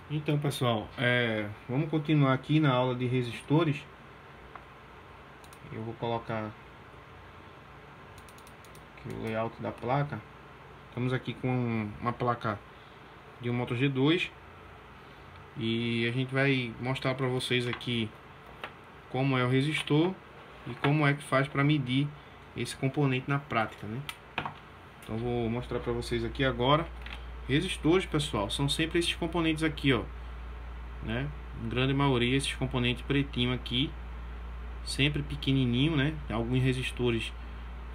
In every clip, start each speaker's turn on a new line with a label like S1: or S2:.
S1: Então, pessoal, vamos continuar aqui na aula de resistores. Eu vou colocar aqui o layout da placa. Estamos aqui com uma placa de um Moto G2 e a gente vai mostrar para vocês aqui como é o resistor e como é que faz para medir esse componente na prática, né? Então vou mostrar para vocês aqui agora. Resistores, pessoal, são sempre esses componentes aqui, ó, né? Em grande maioria esses componentes pretinho aqui, sempre pequenininho, né? Alguns resistores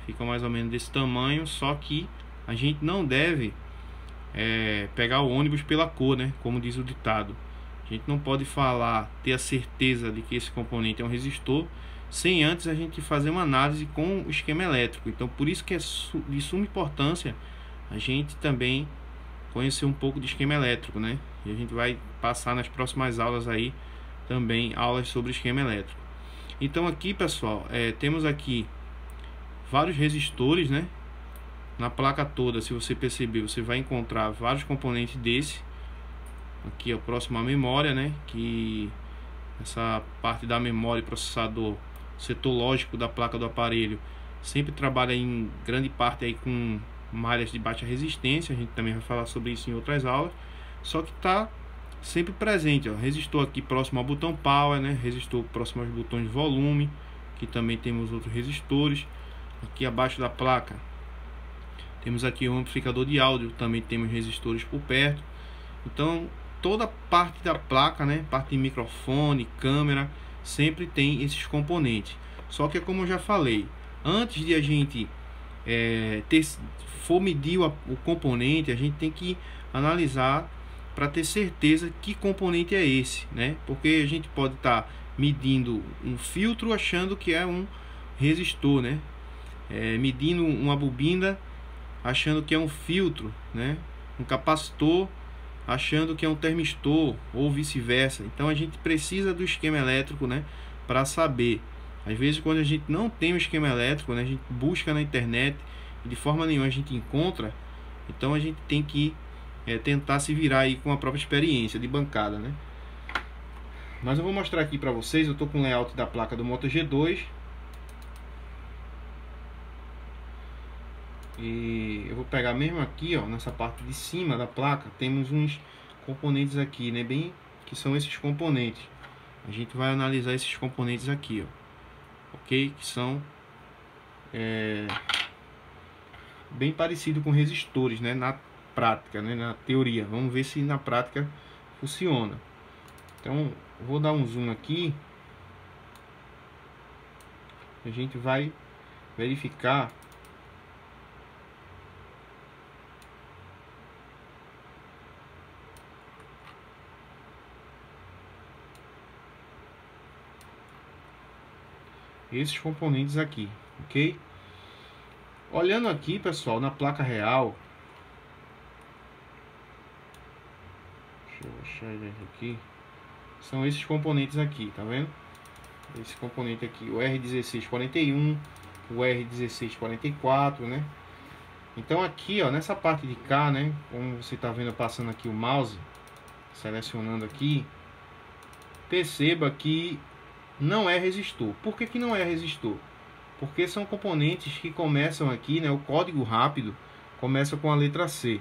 S1: ficam mais ou menos desse tamanho, só que a gente não deve pegar o ônibus pela cor, né? Como diz o ditado. A gente não pode ter a certeza de que esse componente é um resistor sem antes a gente fazer uma análise com o esquema elétrico. Então por isso que é de suma importância a gente também conhecer um pouco de esquema elétrico, né? E a gente vai passar nas próximas aulas aí também aulas sobre esquema elétrico. Então aqui, pessoal, temos aqui vários resistores, né? Na placa toda, se você perceber, você vai encontrar vários componentes desse. Aqui é o próximo à memória, né? Que essa parte da memória e processador, setor lógico da placa do aparelho, sempre trabalha em grande parte aí com malhas de baixa resistência. A gente também vai falar sobre isso em outras aulas. Só que está sempre presente, ó. Resistor aqui próximo ao botão power, né? Resistor próximo aos botões de volume. Aqui também temos outros resistores. Aqui abaixo da placa temos aqui um amplificador de áudio. Também temos resistores por perto. Então toda parte da placa, né? Parte de microfone, câmera, sempre tem esses componentes. Só que como eu já falei, antes de a gente for medir o componente, a gente tem que analisar para ter certeza que componente é esse, né? Porque a gente pode estar medindo um filtro achando que é um resistor, né? Medindo uma bobina achando que é um filtro, né? Um capacitor achando que é um termistor ou vice-versa. Então a gente precisa do esquema elétrico, né? Para saber. Às vezes quando a gente não tem o esquema elétrico, né? A gente busca na internet e de forma nenhuma a gente encontra. Então a gente tem que tentar se virar aí com a própria experiência de bancada, né? Mas eu vou mostrar aqui para vocês. Eu tô com o layout da placa do Moto G2 e eu vou pegar mesmo aqui, ó, nessa parte de cima da placa temos uns componentes aqui, né? Bem que são esses componentes. A gente vai analisar esses componentes aqui, ó, ok? Que são bem parecido com resistores, né? Na prática, né? Na teoria. Vamos ver se na prática funciona. Então, vou dar um zoom aqui. A gente vai verificar esses componentes aqui, ok? Olhando aqui, pessoal, na placa real, deixa eu achar ele aqui. São esses componentes aqui, tá vendo? Esse componente aqui, o R1641, o R1644, né? Então aqui, ó, nessa parte de cá, né? Como você tá vendo passando aqui o mouse, selecionando aqui, perceba que não é resistor. Por que que não é resistor? Porque são componentes que começam aqui, né? O código rápido começa com a letra C.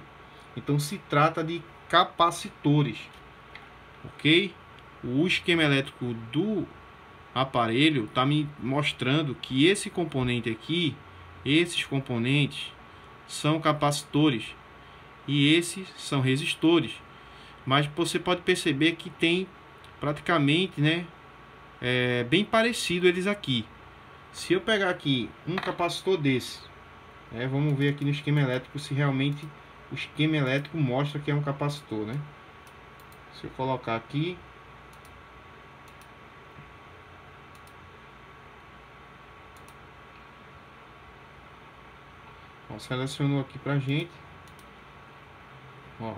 S1: Então se trata de capacitores, ok? O esquema elétrico do aparelho está me mostrando que esse componente aqui, esses componentes são capacitores e esses são resistores. Mas você pode perceber que tem praticamente, né? Bem parecido eles aqui. Se eu pegar aqui um capacitor desse, vamos ver aqui no esquema elétrico se realmente o esquema elétrico mostra que é um capacitor, né? Se eu colocar aqui, ó, selecionou aqui pra gente, ó,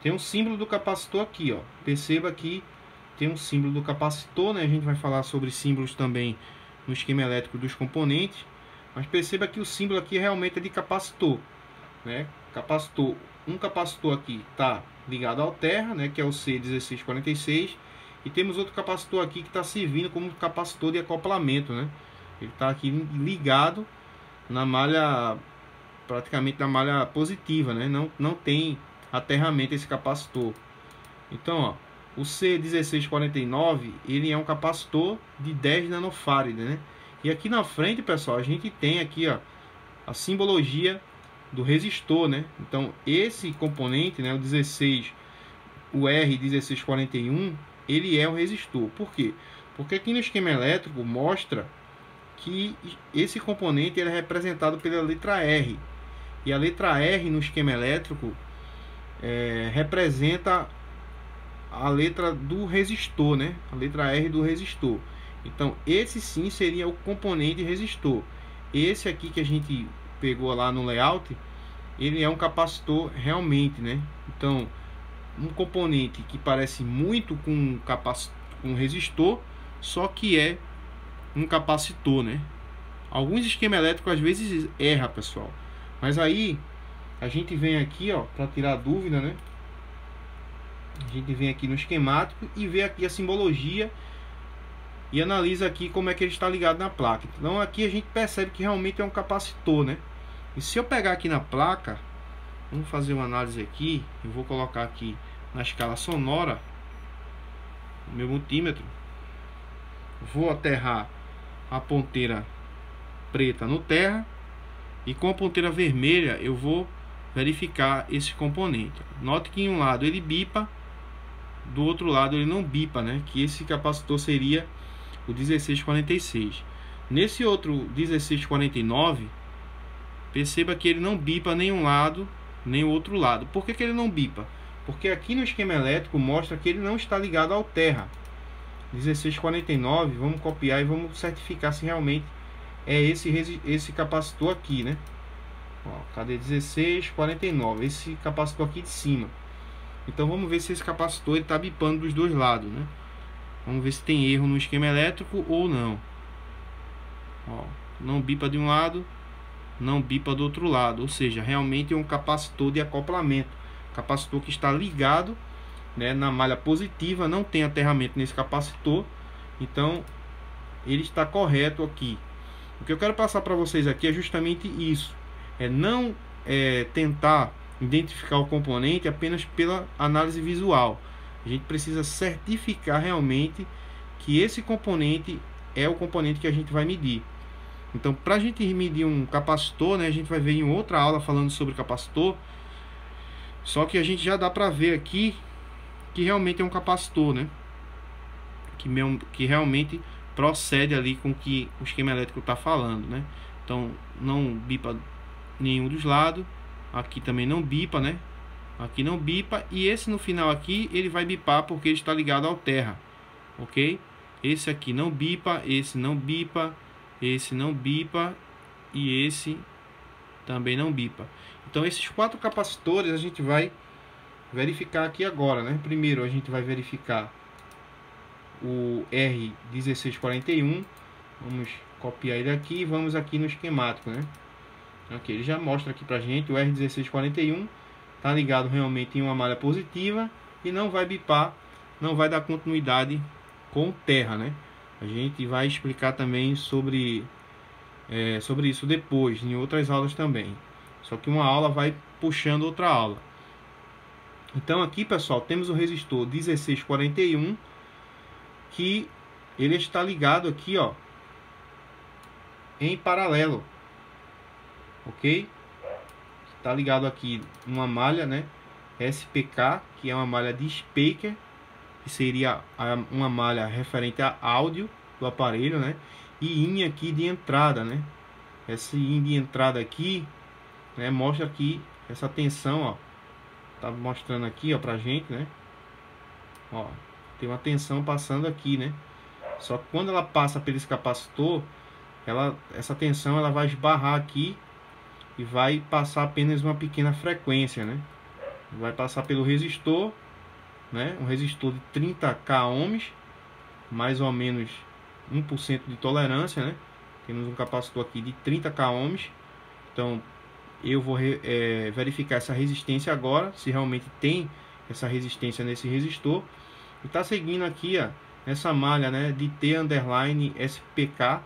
S1: tem um símbolo do capacitor aqui, ó. Perceba que tem um símbolo do capacitor, né? A gente vai falar sobre símbolos também no esquema elétrico dos componentes, mas perceba que o símbolo aqui realmente é de capacitor, né? Capacitor um capacitor aqui está ligado ao terra, né, que é o C1646, e temos outro capacitor aqui que está servindo como capacitor de acoplamento, né? Ele está aqui ligado na malha, praticamente na malha positiva, né? Não tem aterramento esse capacitor. Então, ó, o C1649 ele é um capacitor de 10 nanofarad, né? E aqui na frente, pessoal, a gente tem aqui, ó, a simbologia do resistor, né? Então, esse componente, né, o R1641, ele é o resistor. Por quê? Porque aqui no esquema elétrico mostra que esse componente ele é representado pela letra R. E a letra R no esquema elétrico representa a letra do resistor, né? A letra R do resistor. Então, esse sim seria o componente resistor. Esse aqui que a gente pegou lá no layout, ele é um capacitor realmente, né? Então, um componente que parece muito com um resistor, só que é um capacitor, né? Alguns esquemas elétricos às vezes erra, pessoal. Mas aí a gente vem aqui, ó, para tirar a dúvida, né? A gente vem aqui no esquemático e vê aqui a simbologia e analisa aqui como é que ele está ligado na placa. Então aqui a gente percebe que realmente é um capacitor, né? E se eu pegar aqui na placa, vamos fazer uma análise aqui. Eu vou colocar aqui na escala sonora o meu multímetro. Vou aterrar a ponteira preta no terra e com a ponteira vermelha eu vou verificar esse componente. Note que em um lado ele bipa, do outro lado ele não bipa, né? Que esse capacitor seria o 1646. Nesse outro 1649, perceba que ele não bipa nem um lado nem o outro lado. Por que ele não bipa? Porque aqui no esquema elétrico mostra que ele não está ligado ao terra. 1649, vamos copiar e vamos certificar se realmente é esse capacitor aqui, né? Ó, cadê 1649? Esse capacitor aqui de cima. Então vamos ver se esse capacitor está bipando dos dois lados, né? Vamos ver se tem erro no esquema elétrico ou não. Ó, não bipa de um lado, não bipa do outro lado. Ou seja, realmente é um capacitor de acoplamento. Capacitor que está ligado, né, na malha positiva, não tem aterramento nesse capacitor. Então ele está correto aqui. O que eu quero passar para vocês aqui é justamente isso. Não tentar identificar o componente apenas pela análise visual. A gente precisa certificar realmente que esse componente é o componente que a gente vai medir. Então, para a gente medir um capacitor, né, a gente vai ver em outra aula falando sobre capacitor. Só que a gente já dá para ver aqui que realmente é um capacitor, né? Que realmente procede ali com o que o esquema elétrico está falando, né? Então, não bipa nenhum dos lados. Aqui também não bipa, né? Aqui não bipa. E esse no final aqui, ele vai bipar porque ele está ligado ao terra. Ok? Esse aqui não bipa, esse não bipa, esse não bipa e esse também não bipa. Então esses quatro capacitores a gente vai verificar aqui agora, né? Primeiro a gente vai verificar o R1641. Vamos copiar ele aqui e vamos aqui no esquemático, né? Aqui ele já mostra aqui pra gente o R1641 tá ligado realmente em uma malha positiva e não vai bipar, não vai dar continuidade com terra, né? A gente vai explicar também sobre isso depois, em outras aulas também. Só que uma aula vai puxando outra aula. Então aqui, pessoal, temos o resistor 1641 que ele está ligado aqui, ó, em paralelo, ok? Está ligado aqui uma malha, né, SPK, que é uma malha de speaker, que seria uma malha referente a áudio do aparelho, né, e IN aqui de entrada, né. Esse IN de entrada aqui, né, mostra aqui essa tensão, ó, tá mostrando aqui, ó, pra gente, né, ó, tem uma tensão passando aqui, né. Só que quando ela passa pelo capacitor, essa tensão ela vai esbarrar aqui e vai passar apenas uma pequena frequência, né? Vai passar pelo resistor, né? Um resistor de 30k ohms, mais ou menos 1% de tolerância, né? Temos um capacitor aqui de 30k ohms. Então, eu vou verificar essa resistência agora, se realmente tem essa resistência nesse resistor. E tá seguindo aqui, ó, nessa malha, né, de T_SPK,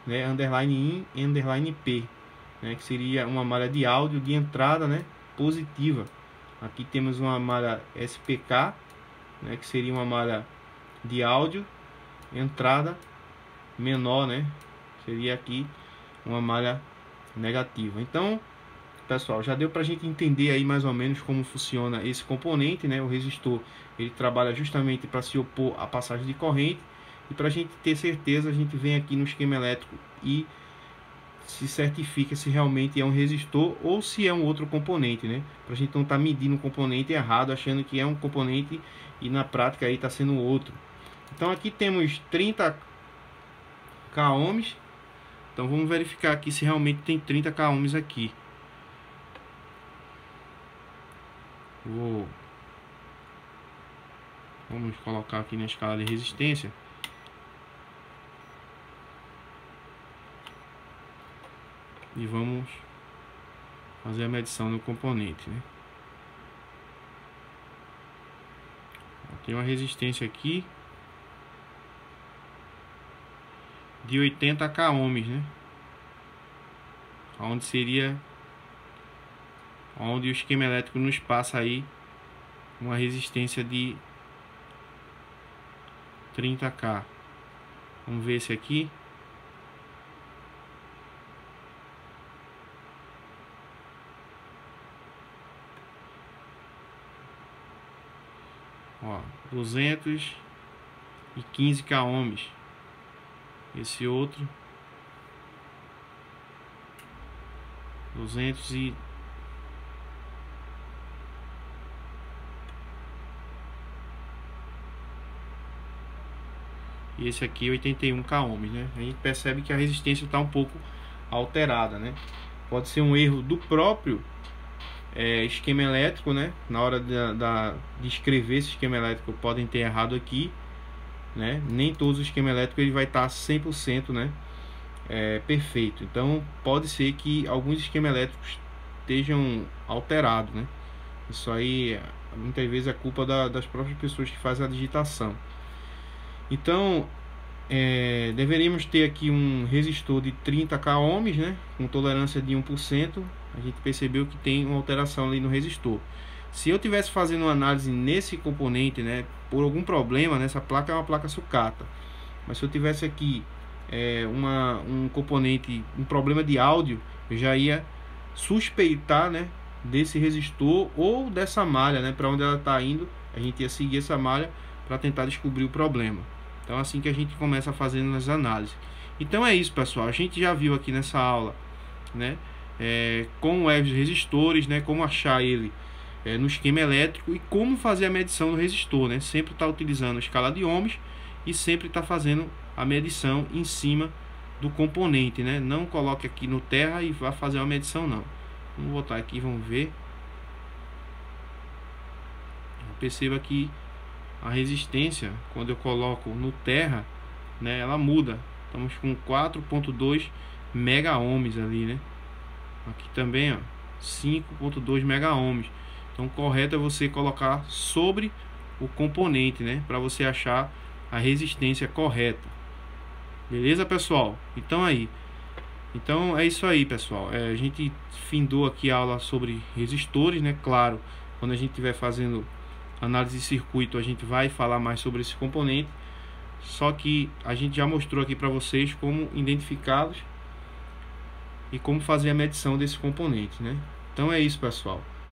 S1: né, _in, _p, né, que seria uma malha de áudio de entrada, né, positiva. Aqui temos uma malha SPK, né, que seria uma malha de áudio entrada menor, né, seria aqui uma malha negativa. Então, pessoal, já deu para a gente entender aí mais ou menos como funciona esse componente, né? O resistor, ele trabalha justamente para se opor à passagem de corrente. E para a gente ter certeza, a gente vem aqui no esquema elétrico e se certifica se realmente é um resistor ou se é um outro componente, né? Para a gente não estar medindo um componente errado, achando que é um componente e na prática aí está sendo outro. Então aqui temos 30 k ohms. Então vamos verificar aqui se realmente tem 30 k ohms aqui. Vamos colocar aqui na escala de resistência. E vamos fazer a medição do componente, né? Tem uma resistência aqui de 80 k ohms, né? Onde seria onde o esquema elétrico nos passa aí uma resistência de 30 k. Vamos ver esse aqui. Ó, 215 k ohms. Esse outro 200 e esse aqui 81 k ohms, né? A gente percebe que a resistência está um pouco alterada, né? Pode ser um erro do próprio esquema elétrico, né? Na hora de escrever esse esquema elétrico podem ter errado aqui, né? Nem todos os esquema elétrico ele vai estar 100%, né? Perfeito. Então pode ser que alguns esquemas elétricos estejam alterados, né? Isso aí muitas vezes é culpa das próprias pessoas que fazem a digitação. Então deveríamos ter aqui um resistor de 30 k ohms, né? Com tolerância de 1%. A gente percebeu que tem uma alteração ali no resistor. Se eu tivesse fazendo uma análise nesse componente, né, por algum problema, nessa placa é uma placa sucata, mas se eu tivesse aqui um componente, um problema de áudio, eu já ia suspeitar, né, desse resistor ou dessa malha, né, para onde ela está indo. A gente ia seguir essa malha para tentar descobrir o problema. Então assim que a gente começa fazendo as análises. Então é isso, pessoal. A gente já viu aqui nessa aula, né, como os resistores, né, como achar ele no esquema elétrico e como fazer a medição do resistor, né? Sempre está utilizando a escala de ohms e sempre está fazendo a medição em cima do componente, né? Não coloque aqui no terra e vá fazer uma medição, não. Vamos botar aqui, vamos ver. Perceba que a resistência, quando eu coloco no terra, né, ela muda. Estamos com 4.2 mega ohms ali, né? Aqui também, ó, 5.2 mega ohms. Então o correto é você colocar sobre o componente, né, para você achar a resistência correta. Beleza, pessoal? Então é isso aí, pessoal. A gente findou aqui a aula sobre resistores, né? Claro, quando a gente estiver fazendo análise de circuito, a gente vai falar mais sobre esse componente. Só que a gente já mostrou aqui para vocês como identificá-los e como fazer a medição desse componente, né? Então é isso, pessoal.